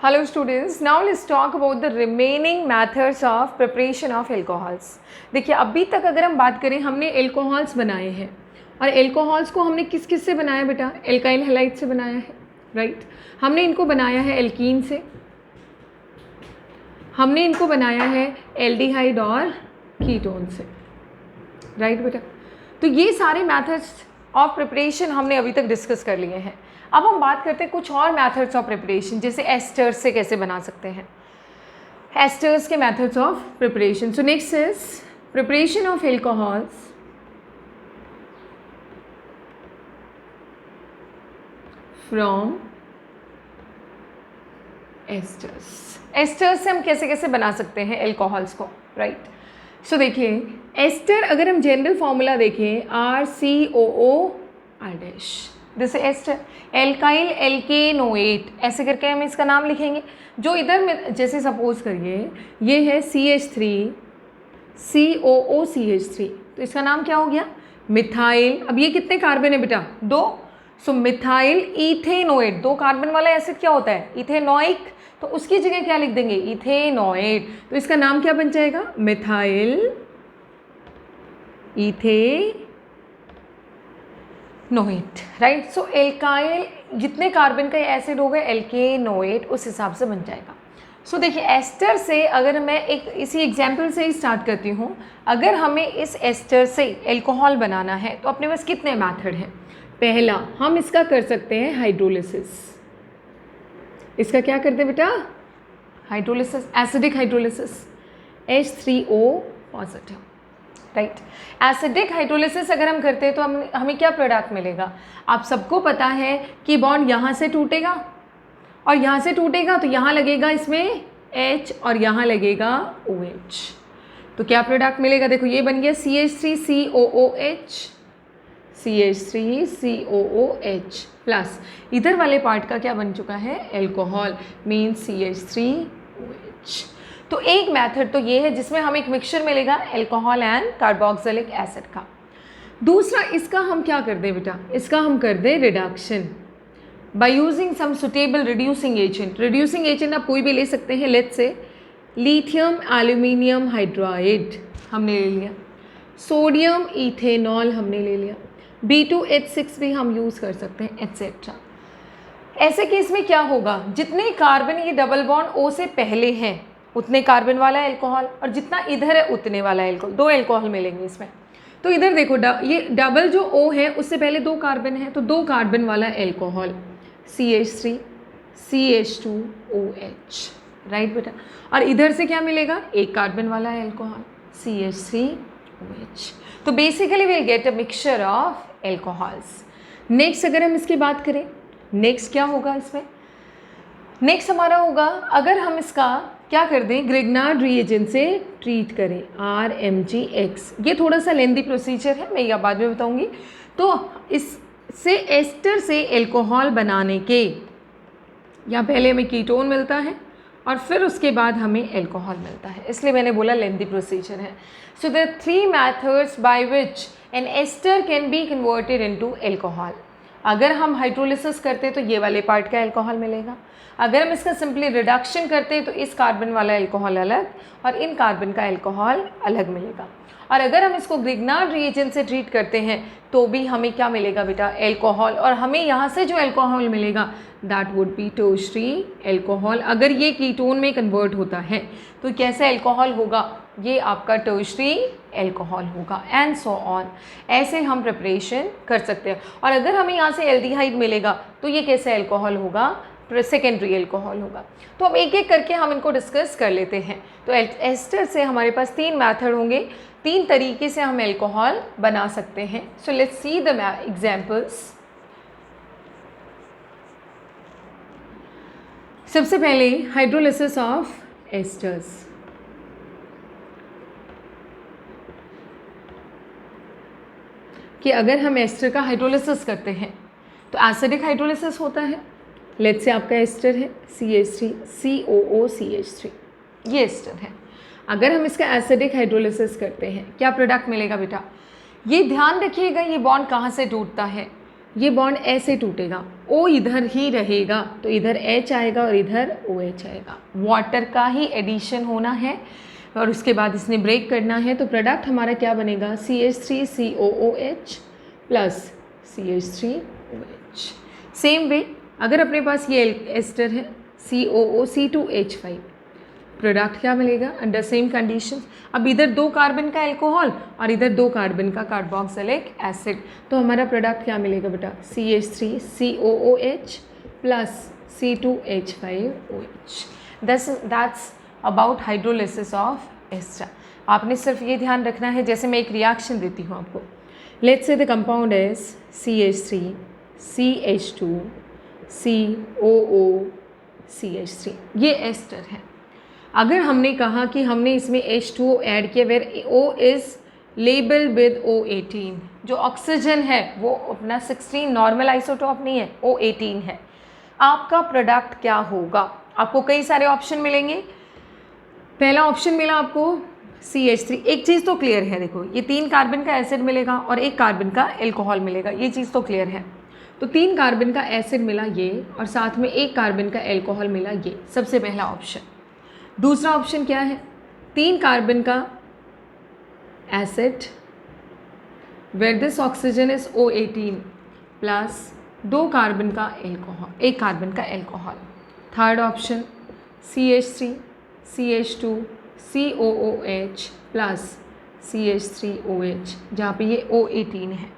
Hello students, now let's talk about the remaining methods of preparation of alcohols. देखिए अभी तक अगर हम बात करें हमने एल्कोहल्स बनाए हैं और एल्कोहल्स को हमने किस किस से बनाया बेटा? एल्काइल हैलाइड से बनाया है, राइट। हमने इनको बनाया है एल्कीन से, हमने इनको बनाया है एल्डिहाइड और कीटोन से, राइट बेटा। तो ये सारे मेथड्स ऑफ प्रिपरेशन हमने अभी तक डिस्कस कर लिए हैं। अब हम बात करते हैं कुछ और मेथड्स ऑफ प्रिपरेशन, जैसे एस्टर्स से कैसे बना सकते हैं, एस्टर्स के methods of preparation. So next is preparation of alcohols from asters. Asters से हम कैसे कैसे बना सकते हैं एल्कोहल्स को, राइट। सो देखिए एस्टर अगर हम जनरल फॉर्मूला देखें RCOO R', जैसे एस्टर एल्काइल एल्केनोएट, ऐसे करके हम इसका नाम लिखेंगे। जो इधर में जैसे सपोज करिए ये है CH3 COOCH3, तो इसका नाम क्या हो गया? मिथाइल। अब ये कितने कार्बन है बेटा? 2। सो मिथाइल इथेनोएट, 2 कार्बन वाला एसिड क्या होता है? इथेनोइक। तो उसकी जगह क्या लिख देंगे? इथेनोएट। तो इसका नाम क्या बन जाएगा? Methyl ethanoate, right. So alkyl जितने कार्बन का एसिड हो गए एल्केनोएट उस हिसाब से बन जाएगा। सो देखिए एस्टर से अगर मैं एक इसी एग्जाम्पल से ही स्टार्ट करती हूँ, अगर हमें इस एस्टर से एल्कोहल बनाना है तो अपने पास कितने मेथड हैं? पहला हम इसका कर सकते हैं हाइड्रोलिसिस। इसका क्या करते हैं बेटा? Hydrolysis, acidic hydrolysis, H3O positive, right. Acidic hydrolysis अगर हम करते हैं तो हमें क्या प्रोडक्ट मिलेगा? आप सबको पता है कि बॉन्ड यहाँ से टूटेगा और यहाँ से टूटेगा तो यहाँ लगेगा इसमें H और यहाँ लगेगा OH। तो क्या प्रोडक्ट मिलेगा? देखो ये बन गया CH3COOH, CH3COOH प्लस इधर वाले पार्ट का क्या बन चुका है? Alcohol, means CH3OH। तो एक मेथड तो ये है जिसमें हमें एक मिक्सचर मिलेगा एल्कोहल एंड कार्बोक्सिलिक एसिड का। दूसरा इसका हम क्या कर दें बेटा? इसका हम कर दें reduction by using some suitable reducing agent. Reducing agent आप कोई भी ले सकते हैं, let's say lithium aluminium hydride हमने ले लिया, सोडियम इथेनॉल हमने ले लिया, B2H6 भी हम यूज़ कर सकते हैं, एट्सेट्रा। ऐसे केस में क्या होगा? जितने कार्बन ये डबल बॉन्ड O से पहले हैं उतने कार्बन वाला एल्कोहल और जितना इधर है उतने वाला एल्कोहल, 2 एल्कोहल मिलेंगे इसमें। तो इधर देखो ये डबल जो O है उससे पहले 2 कार्बन है, तो 2 कार्बन वाला एल्कोहल CH3 CH2OH, राइट बेटा। और इधर से क्या मिलेगा? 1 कार्बन वाला एल्कोहल CH3OH। तो basically will get a mixture of alcohols. Next अगर हम इसकी बात करें, नेक्स्ट क्या होगा इसमें? नेक्स्ट हमारा होगा अगर हम इसका क्या कर दें? ग्रिग्नार्ड रिएजेंट से ट्रीट करें, RMGX। ये थोड़ा सा लेंदी प्रोसीजर है, मैं यह बाद में बताऊंगी। तो इससे एस्टर से एल्कोहल बनाने के या पहले हमें कीटोन मिलता है और फिर उसके बाद हमें एल्कोहल मिलता है, इसलिए मैंने बोला लेंदी प्रोसीजर है। So the 3 methods by which an ester can be converted into alcohol. अगर हम हाइड्रोलिसिस करते हैं तो ये वाले पार्ट का एल्कोहल मिलेगा, अगर हम इसका सिंपली रिडक्शन करते हैं तो इस कार्बन वाला एल्कोहल अलग और इन कार्बन का एल्कोहल अलग मिलेगा। और अगर हम इसको ग्रिग्नार्ड रिएजेंट से ट्रीट करते हैं तो भी हमें क्या मिलेगा बेटा? एल्कोहल। और हमें यहाँ से जो एल्कोहल मिलेगा that would B tertiary alcohol. अगर ये कीटोन में कन्वर्ट होता है तो कैसा एल्कोहल होगा? ये आपका टर्शरी एल्कोहल होगा, एंड सो ऑन। ऐसे हम प्रिपरेशन कर सकते हैं। और अगर हमें यहाँ से एल्डिहाइड मिलेगा तो ये कैसा एल्कोहल होगा? सेकेंडरी एल्कोहल होगा। तो अब एक एक करके हम इनको डिस्कस कर लेते हैं। तो एस्टर से हमारे पास 3 मेथड होंगे, 3 तरीके से हम एल्कोहल बना सकते हैं। So let's see the examples. सबसे पहले हाइड्रोलिसिस ऑफ एस्टर्स। कि अगर हम एस्टर का हाइड्रोलिसिस करते हैं तो एसिडिक हाइड्रोलिसिस होता है। लेट्स से आपका एस्टर है CH3 COOCH3, ये एस्टर है। अगर हम इसका एसिडिक हाइड्रोलिसिस करते हैं क्या प्रोडक्ट मिलेगा बेटा? ये ध्यान रखिएगा ये बॉन्ड कहाँ से टूटता है? ये बॉन्ड ऐसे टूटेगा, O इधर ही रहेगा, तो इधर H आएगा और इधर OH आएगा। वाटर का ही एडिशन होना है और उसके बाद इसने ब्रेक करना है, तो प्रोडक्ट हमारा क्या बनेगा, CH3COOH plus CH3OH। Same way अगर अपने पास ये एस्टर है COOC2H5, प्रोडक्ट क्या मिलेगा अंडर सेम कंडीशन। अब इधर 2 कार्बन का एल्कोहल और इधर 2 कार्बन का कार्बोक्सिलिक एसिड, तो हमारा प्रोडक्ट क्या मिलेगा बेटा, CH3COOH plus C2H5OH। That's about hydrolysis of ester. आपने सिर्फ ये ध्यान रखना है, जैसे मैं एक रिएक्शन देती हूँ आपको, let's say the compound is CH3 CH2 COO CH3, ये एस्टर है। अगर हमने कहा कि हमने इसमें H2O ऐड किया where O is labelled with O18, जो ऑक्सीजन है वो अपना 16 नॉर्मल आइसोटोप नहीं है, O18 है, आपका प्रोडक्ट क्या होगा। आपको कई सारे ऑप्शन मिलेंगे। पहला ऑप्शन मिला आपको CH3। एक चीज़ तो क्लियर है, देखो ये 3 कार्बन का एसिड मिलेगा और 1 कार्बन का एल्कोहल मिलेगा, ये चीज़ तो क्लियर है। तो 3 कार्बन का एसिड मिला ये और साथ में 1 कार्बन का एल्कोहल मिला ये, सबसे पहला ऑप्शन। दूसरा ऑप्शन क्या है, 3 कार्बन का acid where this oxygen is O18 plus 2 carbon का एल्कोहल, 1 कार्बन का alcohol. Third option CH3 CH2 COOH plus CH3OH, जहाँ पे ये O18 है।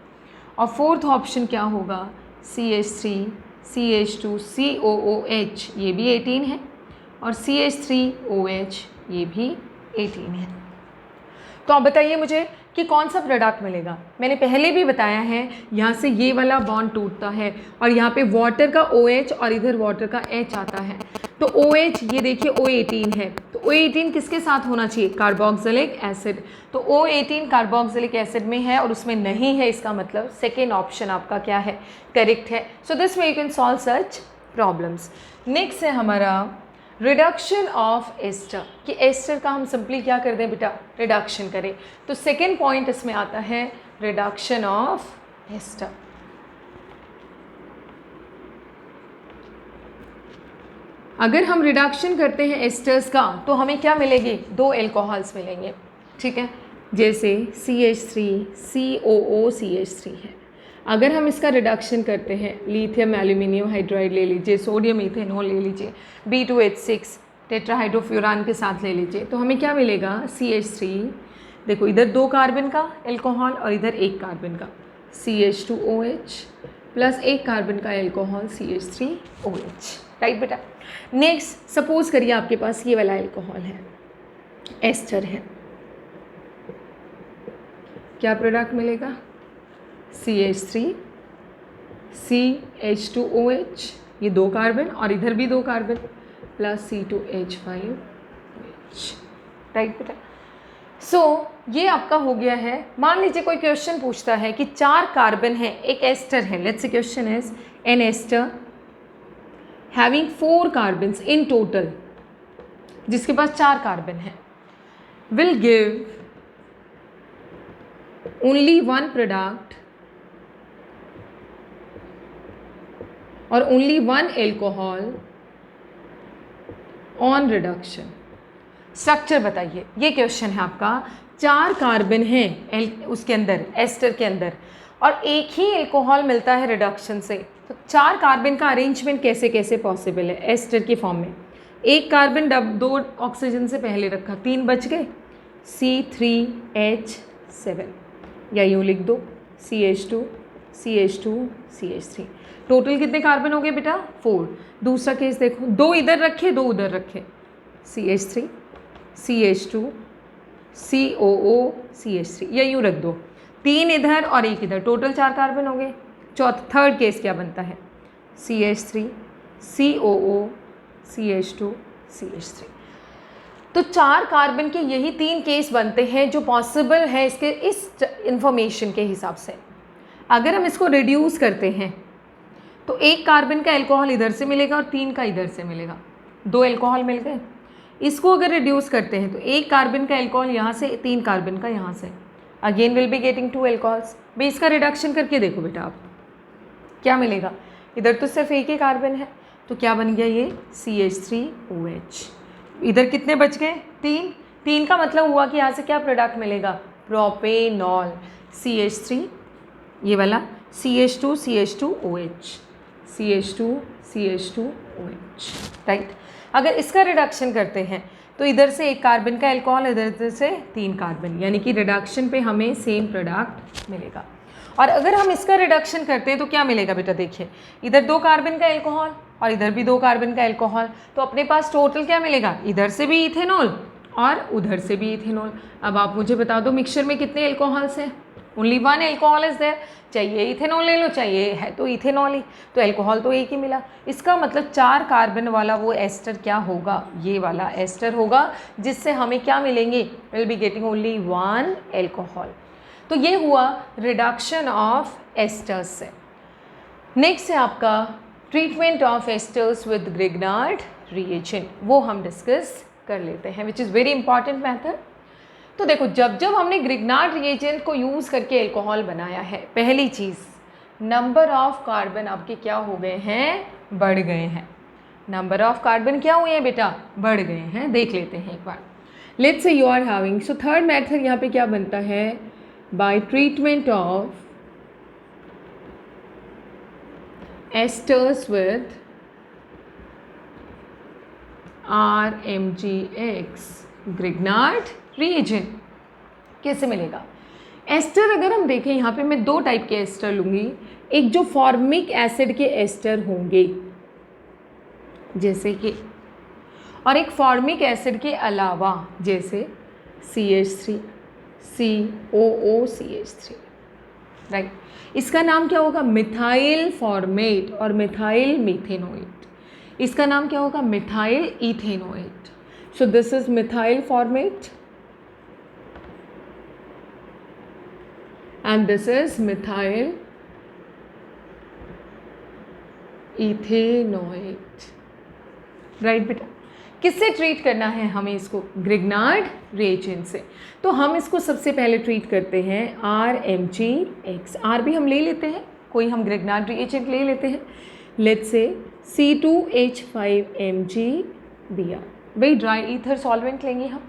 और फोर्थ ऑप्शन क्या होगा, CH3 CH2 COOH, ये भी 18 है, और CH3OH ये भी 18 है। तो आप बताइए मुझे कि कौन सा प्रोडक्ट मिलेगा। मैंने पहले भी बताया है, यहाँ से ये वाला बॉन्ड टूटता है और यहाँ पे वाटर का OH और इधर वाटर का H आता है, तो OH ये देखिए O18 है, तो O18 किसके साथ होना चाहिए, कार्बोक्सिलिक एसिड। तो O18 कार्बोक्सिलिक एसिड में है और उसमें नहीं है, इसका मतलब सेकेंड ऑप्शन आपका क्या है, करेक्ट है। सो this way you can solve such problems. Next है हमारा रिडक्शन ऑफ एस्टर, कि एस्टर का हम सिंपली क्या कर दें बेटा, रिडक्शन करें। तो सेकेंड पॉइंट इसमें आता है रिडक्शन ऑफ एस्टर। अगर हम रिडक्शन करते हैं एस्टर्स का तो हमें क्या मिलेंगे, 2 एल्कोहल्स मिलेंगे, ठीक है। जैसे CH3 COOCH3 है, अगर हम इसका रिडक्शन करते हैं, लिथियम एल्यूमिनियम हाइड्राइड ले लीजिए, सोडियम इथेनॉल ले लीजिए, B2H6 टेट्राहाइड्रोफ्यूरान के साथ ले लीजिए, तो हमें क्या मिलेगा, CH3, देखो इधर 2 कार्बन का एल्कोहल और इधर 1 कार्बन का CH2OH प्लस 1 कार्बन का एल्कोहल CH3OH, राइट बेटा। नेक्स्ट सपोज करिए आपके पास ये वाला एल्कोहल है, एस्टर है, क्या प्रोडक्ट मिलेगा, CH3 CH2OH, ये 2 कार्बन और इधर भी 2 कार्बन प्लस C2H5OH, राइट बेटा। सो ये आपका हो गया है। मान लीजिए कोई क्वेश्चन पूछता है कि 4 कार्बन है, एक एस्टर है, let's say question is an ester having 4 carbons in total, जिसके पास 4 कार्बन है, विल गिव ओनली 1 प्रोडक्ट और only 1 alcohol on reduction. Structure बताइए, ये क्वेश्चन है आपका। 4 कार्बन है उसके अंदर, एस्टर के अंदर, और एक ही एल्कोहल मिलता है रिडक्शन से, तो 4 कार्बन का अरेंजमेंट कैसे कैसे पॉसिबल है एस्टर की फॉर्म में। 1 कार्बन 2 ऑक्सीजन से पहले रखा, 3 बच गए, C3H7, या यूँ लिख दो CH2 CH2 CH3। टोटल कितने कार्बन हो गए बेटा, 4। दूसरा केस देखो, 2 इधर रखे 2 उधर रखे, CH3 CH2 COO CH3, या यूँ रख दो, 3 इधर और 1 इधर, टोटल 4 कार्बन हो गए। थर्ड केस क्या बनता है, CH3 COO CH2 CH3। तो 4 कार्बन के यही 3 केस बनते हैं जो पॉसिबल है इसके इस इंफॉर्मेशन के हिसाब से। अगर हम इसको रिड्यूस करते हैं तो 1 कार्बन का एल्कोहल इधर से मिलेगा और 3 का इधर से मिलेगा, 2 एल्कोहल मिल गए। इसको अगर रिड्यूस करते हैं तो 1 कार्बन का एल्कोहल यहाँ से, 3 कार्बन का यहाँ से, again will be getting 2 alcohols. भाई इसका रिडक्शन करके देखो बेटा आप, क्या मिलेगा, इधर तो सिर्फ एक ही कार्बन है, तो क्या बन गया ये CH3OH। इधर कितने बच गए, 3 का मतलब हुआ कि यहाँ से क्या प्रोडक्ट मिलेगा, प्रोपेनॉल, CH3 ये वाला CH2CH2OH, CH2CH2OH, राइट। अगर इसका रिडक्शन करते हैं तो इधर से एक कार्बन का एल्कोहल, इधर से 3 कार्बन, यानी कि रिडक्शन पे हमें सेम प्रोडक्ट मिलेगा। और अगर हम इसका रिडक्शन करते हैं तो क्या मिलेगा बेटा, देखिए इधर 2 कार्बन का एल्कोहल और इधर भी 2 कार्बन का एल्कोहल, तो अपने पास टोटल क्या मिलेगा, इधर से भी इथेनॉल और उधर से भी इथेनॉल। अब आप मुझे बता दो मिक्सचर में कितने एल्कोहल्स हैं, ओनली 1 एल्कोहल इज देयर, चाहिए इथेनॉल ले लो, चाहिए है तो इथेनॉल ही, तो एल्कोहल तो एक ही मिला। इसका मतलब 4 कार्बन वाला वो एस्टर क्या होगा, ये वाला एस्टर होगा, जिससे हमें क्या मिलेंगे, will be getting only 1 alcohol. तो ये हुआ रिडक्शन ऑफ एस्टर्स से। नेक्स्ट है आपका treatment of esters with Grignard reagent, वो हम डिस्कस कर लेते हैं, which is very important method. तो देखो जब जब हमने ग्रिग्नार्ड रिएजेंट को यूज़ करके एल्कोहल बनाया है, पहली चीज़ नंबर ऑफ कार्बन आपके क्या हो गए हैं, बढ़ गए हैं। नंबर ऑफ कार्बन क्या हुए हैं बेटा, बढ़ गए हैं। देख लेते हैं एक बार, let's say you are having, so third method यहाँ पे क्या बनता है, by treatment of esters with RMgX Grignard reagent. कैसे मिलेगा एस्टर, अगर हम देखें यहाँ पे मैं 2 टाइप के एस्टर लूँगी, एक जो फॉर्मिक एसिड के एस्टर होंगे जैसे कि, और एक फॉर्मिक एसिड के अलावा जैसे CH3 COOCH3, राइट। इसका नाम क्या होगा, मिथाइल फॉर्मेट और मिथाइल मीथेनोएट। इसका नाम क्या होगा, methyl ethanoate. So this is methyl formate and this is methyl ethanoate, right बेटा। किससे ट्रीट करना है हमें इसको, ग्रिग्नार्ड रिएजेंट से। तो हम इसको सबसे पहले ट्रीट करते हैं RMgX, R भी हम ले लेते हैं, कोई हम ग्रिग्नार्ड रिएजेंट ले लेते हैं, लेट्स से C2H5MgBr, वही ड्राई ईथर सॉल्वेंट लेंगे हम।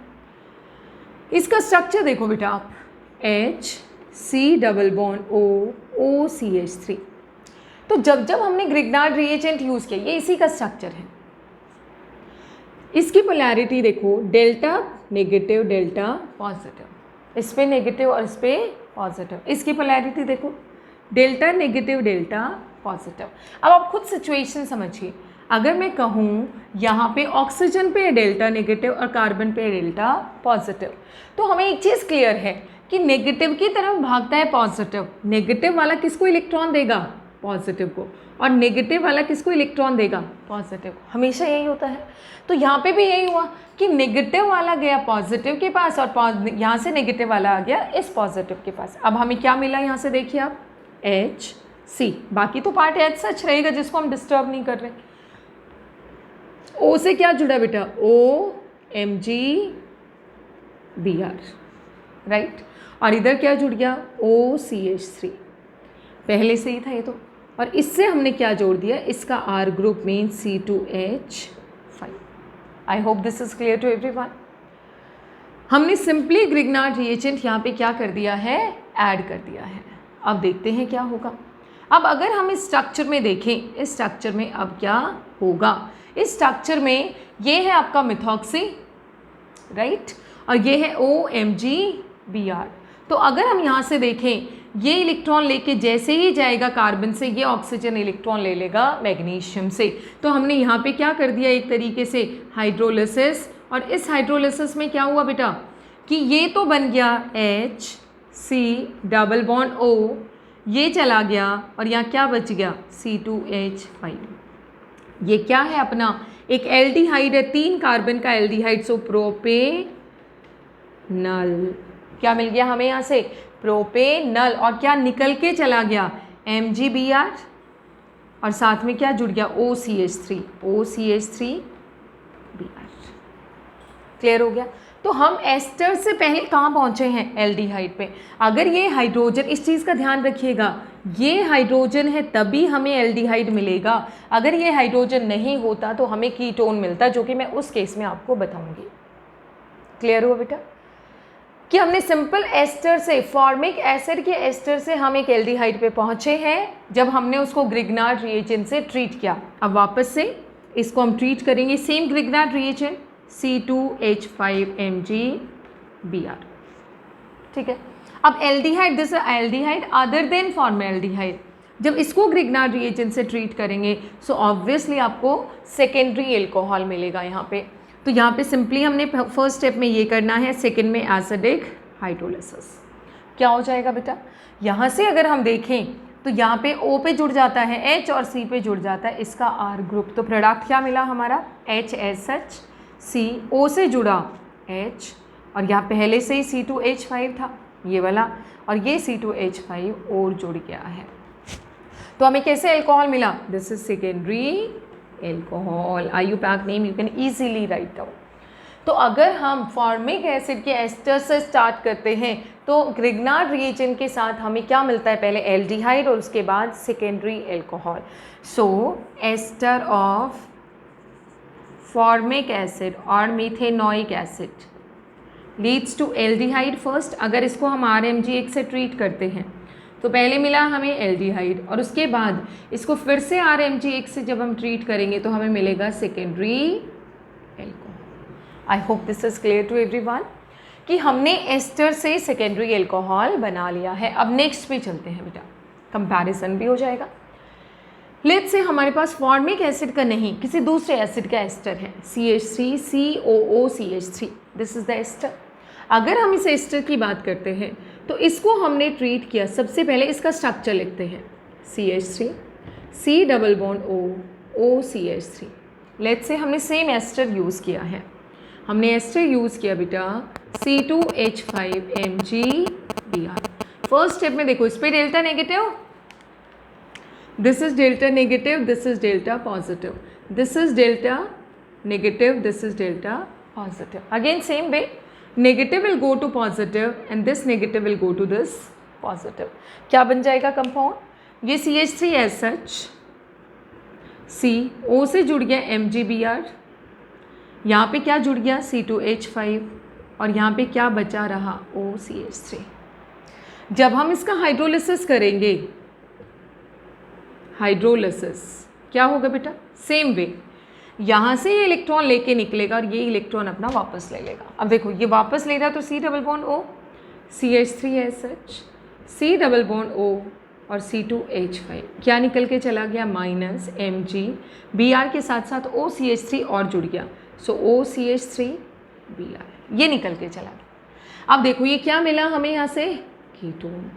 इसका स्ट्रक्चर देखो बेटा आप, HC≡OOCH3। तो जब जब हमने ग्रिग्नार्ड रिएजेंट यूज़ किया, ये इसी का स्ट्रक्चर है। इसकी पोलैरिटी देखो, डेल्टा नेगेटिव डेल्टा पॉजिटिव, इस पे नेगेटिव और इस पे पॉजिटिव। इसकी पोलैरिटी देखो, डेल्टा नेगेटिव डेल्टा पॉजिटिव। अब आप खुद सिचुएशन समझिए, अगर मैं कहूँ यहाँ पे ऑक्सीजन पे डेल्टा नेगेटिव और कार्बन पे डेल्टा पॉजिटिव, तो हमें एक चीज़ क्लियर है कि नेगेटिव की तरफ भागता है पॉजिटिव। नेगेटिव वाला किसको इलेक्ट्रॉन देगा, पॉजिटिव को, और नेगेटिव वाला किसको इलेक्ट्रॉन देगा, पॉजिटिव को। हमेशा यही होता है। तो यहाँ पे भी यही हुआ कि नेगेटिव वाला गया पॉजिटिव के पास और यहाँ से नेगेटिव वाला आ गया इस पॉजिटिव के पास। अब हमें क्या मिला यहाँ से, देखिए आप HC, बाकी तो पार्ट एच सच रहेगा जिसको हम डिस्टर्ब नहीं कर रहे। O से क्या जुड़ा बेटा, OMgBr, राइट। और इधर क्या जुड़ गया, OCH3, पहले से ही था ये तो। और इससे हमने क्या जोड़ दिया, इसका R group mean C2H5। I hope this is clear to everyone. हमने सिंपली ग्रिग्नार्ड रिएजेंट यहाँ पे क्या कर दिया है, ऐड कर दिया है। अब देखते हैं क्या होगा। अब अगर हम इस स्ट्रक्चर में देखें, इस स्ट्रक्चर में अब क्या होगा, इस स्ट्रक्चर में ये है आपका मिथॉक्सी, राइट, और ये है OMgBr। तो अगर हम यहाँ से देखें, ये इलेक्ट्रॉन लेके जैसे ही जाएगा कार्बन से, ये ऑक्सीजन इलेक्ट्रॉन ले लेगा मैग्नीशियम से। तो हमने यहाँ पे क्या कर दिया, एक तरीके से हाइड्रोलिसिस। और इस हाइड्रोलिसिस में क्या हुआ बेटा कि ये तो बन गया HC≡O, ये चला गया और यहाँ क्या बच गया, C2H5। ये क्या है अपना, एक एल्डिहाइड है, 3 कार्बन का एल्डिहाइड, सो प्रोपेनल। क्या मिल गया हमें यहाँ से, प्रोपेनल। और क्या निकल के चला गया, MgBr, और साथ में क्या जुड़ गया, OCH3, OCH3Br। क्लियर हो गया। तो हम एस्टर से पहले कहाँ पहुँचे हैं, एल्डिहाइड पे। अगर ये हाइड्रोजन, इस चीज़ का ध्यान रखिएगा, ये हाइड्रोजन है तभी हमें एल्डिहाइड मिलेगा। अगर ये हाइड्रोजन नहीं होता तो हमें कीटोन मिलता, जो कि मैं उस केस में आपको बताऊंगी। क्लियर हुआ बेटा कि हमने सिंपल एस्टर से, फॉर्मिक एसिड के एस्टर से हम एक एल्डिहाइड पे पहुँचे हैं जब हमने उसको ग्रिग्नार्ड रिएजेंट से ट्रीट किया। अब वापस से इसको हम ट्रीट करेंगे, सेम ग्रिग्नार्ड रिएजेंट C2H5MgBr, ठीक है। अब aldehyde, this aldehyde other than formaldehyde, जब इसको ग्रिग्नार्ड रिएजेंट से ट्रीट करेंगे सो ऑब्वियसली आपको सेकेंडरी एल्कोहल मिलेगा यहाँ पे। तो यहाँ पे सिंपली हमने फर्स्ट स्टेप में ये करना है, सेकेंड में एसिडिक हाइड्रोलिसिस। क्या हो जाएगा बेटा, यहाँ से अगर हम देखें तो यहाँ पे O पे जुड़ जाता है H और C पे जुड़ जाता है इसका R ग्रुप। तो प्रोडक्ट क्या मिला हमारा, HSH, C, O से जुड़ा H, और यहाँ पहले से ही C2H5 था ये वाला, और ये C2H5 और जुड़ गया है। तो हमें कैसे अल्कोहल मिला, this is secondary alcohol. IUPAC name you can easily write down. तो अगर हम फॉर्मिक एसिड के एस्टर से स्टार्ट करते हैं तो ग्रिग्नार्ड रिएजेंट के साथ हमें क्या मिलता है, पहले एल्डिहाइड और उसके बाद secondary alcohol. So ester of formic acid और methanoic acid leads to aldehyde first. अगर इसको हम RMgX से ट्रीट करते हैं तो पहले मिला हमें एल्डिहाइड, और उसके बाद इसको फिर से RMgX से जब हम ट्रीट करेंगे तो हमें मिलेगा secondary alcohol. I hope this is clear to everyone कि हमने एस्टर से सेकेंडरी एल्कोहल बना लिया है। अब नेक्स्ट पे चलते हैं बेटा, कंपैरिजन भी हो जाएगा। लेट्स से हमारे पास फॉर्मिक एसिड का नहीं, किसी दूसरे एसिड का एस्टर है, CH3COOCH3, this is the ester. अगर हम इस एस्टर की बात करते हैं तो इसको हमने ट्रीट किया, सबसे पहले इसका स्ट्रक्चर लिखते हैं, CH3 C double bond O OCH3। Let's say हमने सेम एस्टर यूज़ किया है, हमने एस्टर यूज़ किया बेटा C2H5MgBr। फर्स्ट स्टेप में देखो, इस पर delta negative, this is delta negative, this is delta positive, this is delta negative, this is delta positive. Again same way, negative will go to positive and this negative will go to this positive. क्या बन जाएगा compound, ये CH3SH, C O से जुड़ गया MgBr, यहाँ पे क्या जुड़ गया C2H5, और यहाँ पे क्या बचा रहा OCH3। जब हम इसका हाइड्रोलिसिस करेंगे, हाइड्रोलिसिस क्या होगा बेटा, सेम वे, यहाँ से ये इलेक्ट्रॉन लेके निकलेगा और ये इलेक्ट्रॉन अपना वापस ले लेगा। अब देखो ये वापस ले रहा है तो C double bond O CH3SH, C double bond O और C2H5, क्या निकल के चला गया, माइनस MgBr के साथ साथ OCH3 और जुड़ गया, सो OCH3Br, ये निकल के चला गया। अब देखो ये क्या मिला हमें यहाँ से, कीटोन।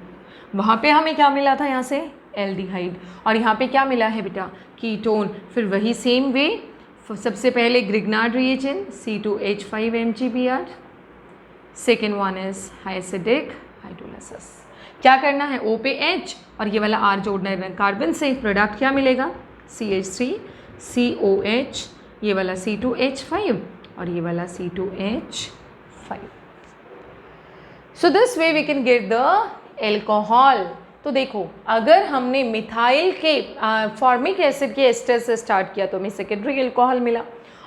वहाँ पे हमें क्या मिला था, यहाँ से एल्डिहाइड, और यहाँ पे क्या मिला है बेटा, कीटोन। फिर वही सेम वे, सबसे पहले Grignard reagent C2H5MgBr, second one is acidic hydrolysis. क्या करना है, O पे H और ये वाला R जोड़ना है कार्बन से, प्रोडक्ट क्या मिलेगा CH3COH, ये वाला C2H5 और ये वाला C2H5। So this way we can get the alcohol. तो देखो अगर हमने मिथाइल के फॉर्मिक एसिड के एस्टर से स्टार्ट किया तो हमें सेकेंडरी एल्कोहल मिला,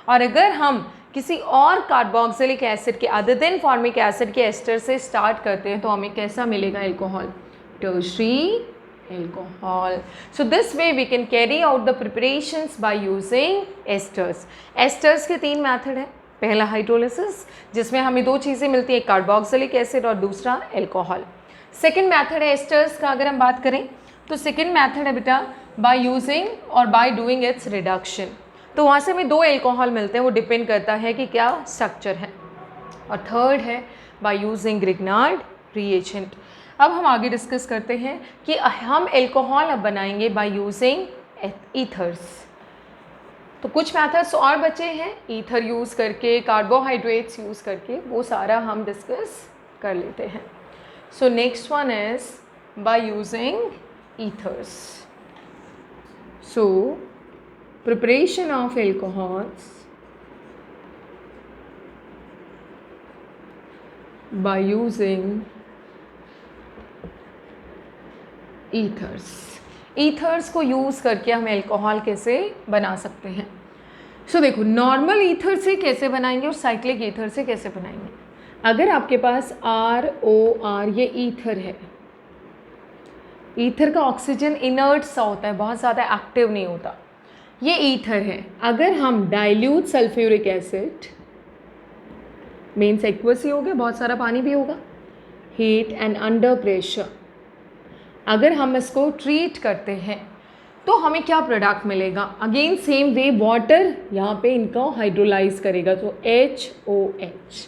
और अगर हम किसी और कार्बोक्सिलिक एसिड के अदर देन फॉर्मिक एसिड के एस्टर से स्टार्ट करते हैं तो हमें कैसा मिलेगा alcohol, tertiary alcohol. So this way we can carry out the preparations by using esters. Esters के तीन मेथड है, पहला हाइड्रोलिसिस जिसमें हमें दो चीज़ें मिलती है, एक कार्बोक्सिलिक एसिड और दूसरा एल्कोहल। सेकेंड मैथड है एस्टर्स का, अगर हम बात करें तो सेकेंड मैथड है बेटा बाय यूजिंग और बाय डूइंग इट्स रिडक्शन। तो वहाँ से हमें दो एल्कोहल मिलते हैं, वो डिपेंड करता है कि क्या स्ट्रक्चर है। और थर्ड है बाय यूजिंग ग्रिग्नार्ड रिएजेंट। अब हम आगे डिस्कस करते हैं कि हम एल्कोहल अब बनाएंगे बाय यूजिंग ईथर्स। तो कुछ मेथड्स और बचे हैं, ईथर यूज़ करके, कार्बोहाइड्रेट्स यूज़ करके, वो सारा हम डिस्कस कर लेते हैं। So next one is by using ethers. So preparation of alcohols by using ethers. Ethers को यूज़ करके हम अल्कोहल कैसे बना सकते हैं? सो देखो, नॉर्मल ईथर से कैसे बनाएंगे और साइक्लिक ईथर से कैसे बनाएंगे। अगर आपके पास ROR ये ईथर है, ईथर का ऑक्सीजन इनर्ट सा होता है, बहुत ज़्यादा एक्टिव नहीं होता, ये ईथर है। अगर हम dilute sulphuric acid, means aqueous ही हो गया, बहुत सारा पानी भी होगा, हीट एंड अंडर प्रेशर, अगर हम इसको ट्रीट करते हैं तो हमें क्या प्रोडक्ट मिलेगा? अगेन सेम वे, वाटर यहाँ पे इनको हाइड्रोलाइज करेगा, तो HOH,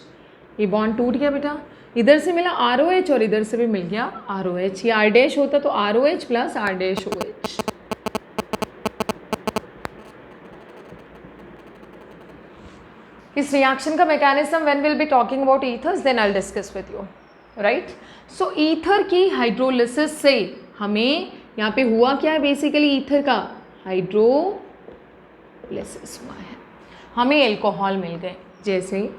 ये बॉन्ड टूट गया बेटा, इधर से मिला ROH और इधर से भी मिल गया ROH। ये R डैश होता तो ROH plus R dash OH। इस रिएक्शन का mechanism when will be talking about ethers then I will discuss with you, right. So ether की हाइड्रोलिसिस से हमें यहाँ पे हुआ क्या है, बेसिकली ईथर का हाइड्रोलिसिस हुआ है, हमें एल्कोहल मिल गए, जैसे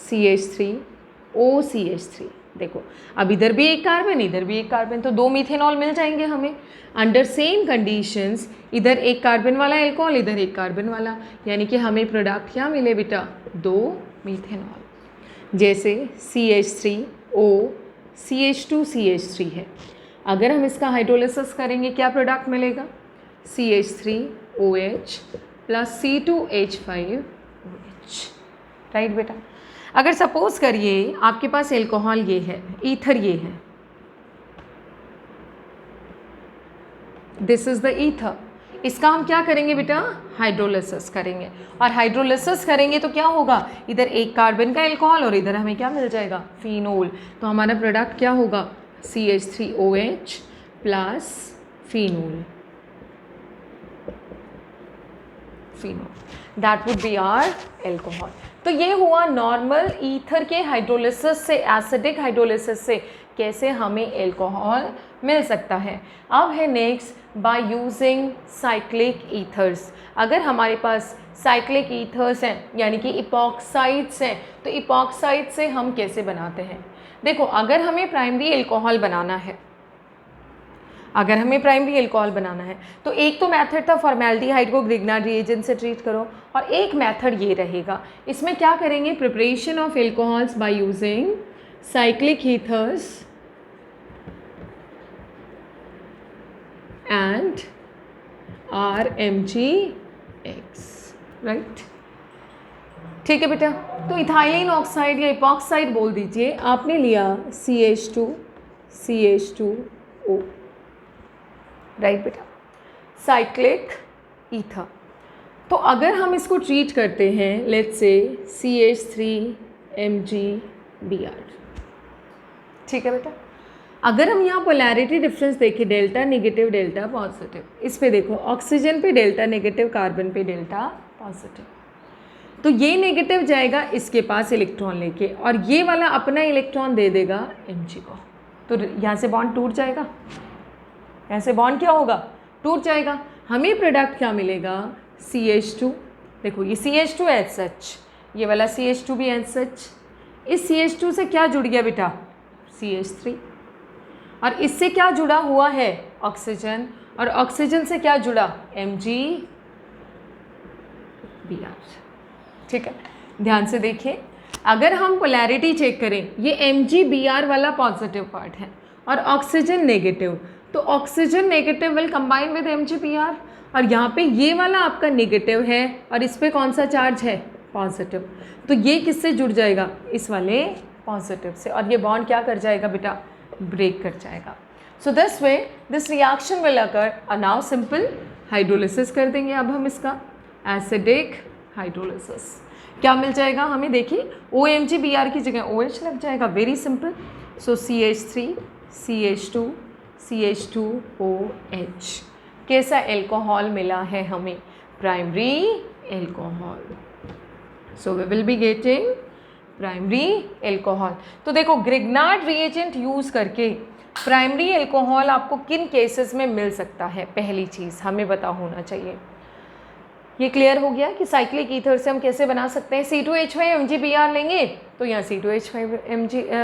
CH3OCH3। देखो अब इधर भी एक कार्बन, इधर भी एक कार्बन, तो 2 मीथेनॉल मिल जाएंगे हमें अंडर सेम कंडीशंस। इधर एक कार्बन वाला एल्कोहल, इधर एक कार्बन वाला, यानी कि हमें प्रोडक्ट क्या मिले बेटा? 2 मीथेनॉल। जैसे CH3O CH2CH3 है, अगर हम इसका हाइड्रोलिसिस करेंगे क्या प्रोडक्ट मिलेगा? CH3OH प्लस C2H5OH, राइट बेटा। अगर सपोज करिए आपके पास एल्कोहल ये है, ईथर ये है, दिस इज द ईथर, इसका हम क्या करेंगे बेटा? हाइड्रोलिसिस करेंगे, और हाइड्रोलिसिस करेंगे तो क्या होगा? इधर एक कार्बन का एल्कोहल और इधर हमें क्या मिल जाएगा? फिनोल। तो हमारा प्रोडक्ट क्या होगा? CH3OH plus phenol, that would be our alcohol. तो ये हुआ नॉर्मल ईथर के हाइड्रोलिसिस से, एसिडिक हाइड्रोलिसिस से कैसे हमें एल्कोहल मिल सकता है। अब है next, by using cyclic ethers. अगर हमारे पास साइक्लिक ईथर्स हैं, यानी कि इपॉक्साइड्स हैं, तो इपॉक्साइड से हम कैसे बनाते हैं? देखो, अगर हमें प्राइमरी एल्कोहल बनाना है, अगर हमें प्राइमरी एल्कोहल बनाना है तो एक तो मेथड था फॉर्मेल्डिहाइड को ग्रिग्नार्ड रिएजेंट से ट्रीट करो, और एक मेथड ये रहेगा, इसमें क्या करेंगे? Preparation of alcohols by using cyclic ethers and RMgX, right. ठीक है बेटा, तो इथाइलिन ऑक्साइड या इपॉक्साइड बोल दीजिए, आपने लिया CH2CH2O, राइट बेटा, साइक्लिक ईथर। तो अगर हम इसको ट्रीट करते हैं, लेट्स से CH3MgBr, ठीक है बेटा। अगर हम यहाँ पोलैरिटी डिफरेंस देखें, डेल्टा नेगेटिव डेल्टा पॉजिटिव, इस पे देखो, ऑक्सीजन पे डेल्टा नेगेटिव, कार्बन पे डेल्टा पॉजिटिव, तो ये नेगेटिव जाएगा इसके पास इलेक्ट्रॉन लेके, और ये वाला अपना इलेक्ट्रॉन दे देगा Mg को, तो यहाँ से बॉन्ड टूट जाएगा, यहाँ से बॉन्ड क्या होगा? टूट जाएगा। हमें प्रोडक्ट क्या मिलेगा? CH2, देखो ये CH2 एच सच, ये वाला CH2 भी एच सच, इस CH2 से क्या जुड़ गया बेटा? CH3, और इससे क्या जुड़ा हुआ है? ऑक्सीजन, और ऑक्सीजन से क्या जुड़ा? MgBr, ठीक है। ध्यान से देखिए, अगर हम पोलैरिटी चेक करें, ये MgBr वाला पॉजिटिव पार्ट है और ऑक्सीजन नेगेटिव, तो oxygen negative will combine with MgBr, और यहाँ पे ये वाला आपका नेगेटिव है और इस पे कौन सा चार्ज है? पॉजिटिव, तो ये किससे जुड़ जाएगा? इस वाले पॉजिटिव से, और ये बॉन्ड क्या कर जाएगा बेटा? ब्रेक कर जाएगा। सो this way this reaction will occur. Now simple hydrolysis कर देंगे अब हम इसका, एसिडिक हाइड्रोलिसिस। क्या मिल जाएगा हमें? देखिए, OMgBr की जगह OH लग जाएगा, वेरी सिंपल। सो CH3CH2CH2OH, कैसा एल्कोहल मिला है हमें? Primary alcohol. So we will be getting primary alcohol. तो देखो, ग्रिग्नार्ड रिएजेंट यूज़ करके प्राइमरी एल्कोहल आपको किन केसेस में मिल सकता है? पहली चीज़ हमें पता होना चाहिए, ये क्लियर हो गया कि साइक्लिक ईथर से हम कैसे बना सकते हैं। C2H5 MgBr लेंगे तो यहाँ